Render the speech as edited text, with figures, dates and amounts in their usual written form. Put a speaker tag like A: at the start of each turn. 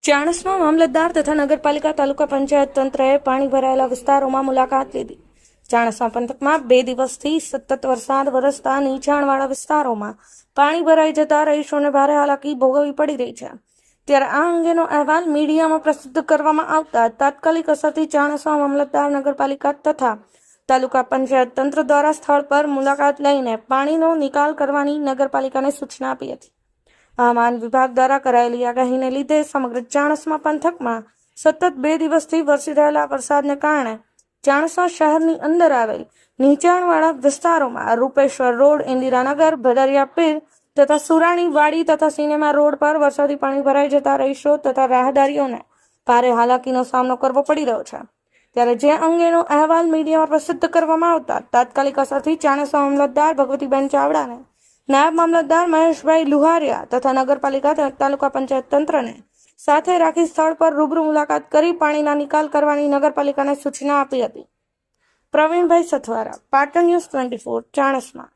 A: ચાણસ્મા મામલતદાર તથા નગરપાલિકા તાલુકા પંચાયત તંત્રએ પાણી ભરાયેલા વિસ્તારોમાં મુલાકાત લીધી. ચાણસ્મા પંથકમાં 2 દિવસથી સતત વરસાદ વરસતા નીચાણવાળા વિસ્તારોમાં પાણી ભરાઈ જતા રહીશોને ભારે હાલાકી ભોગવવી પડી રહી છે. ત્યારે આ અંગેનો અહેવાલ મીડિયામાં પ્રસિદ્ધ કરવામાં આવતા તાત્કાલિક અસરથી ચાણસ્મા મામલતદાર નગરપાલિકા તથા તાલુકા પંચાયત તંત્ર દ્વારા સ્થળ પર મુલાકાત લઈને પાણીનો નિકાલ કરવાની નગરપાલિકાને સૂચના આપી હતી. હવામાન વિભાગ દ્વારા કરાયેલી આગાહીને લીધે સમગ્ર ચાણસ્મા પંથકમાં સતત 2 દિવસથી વરસી રહેલા વરસાદને કારણે ચાણસ્મા શહેરની અંદર આવેલ નીચાણવાળા વિસ્તારોમાં રૂપેશ્વર રોડ, ઇન્દિરાનગર, ભદરિયા પીર તથા સુરાણી વાડી તથા સિનેમા રોડ પર વરસાદી પાણી ભરાઈ જતા રહીશો તથા રાહદારીઓને ભારે હાલાકીનો સામનો કરવો પડી રહ્યો છે. ત્યારે જે અંગેનો અહેવાલ મીડિયામાં પ્રસિદ્ધ કરવામાં આવતા તાત્કાલિક અસરથી ચાણસ્મા મામલતદાર ભગવતીબેન ચાવડાને, નાયબ મામલતદાર મહેશભાઈ લુહારિયા તથા નગરપાલિકા તાલુકા પંચાયત તંત્રને સાથે રાખી સ્થળ પર રૂબરૂ મુલાકાત કરી પાણીના નિકાલ કરવાની નગરપાલિકાને સૂચના આપી હતી. પ્રવીણભાઈ સથવારા, પાટણ ન્યૂઝ 24, ચાણસ્મા.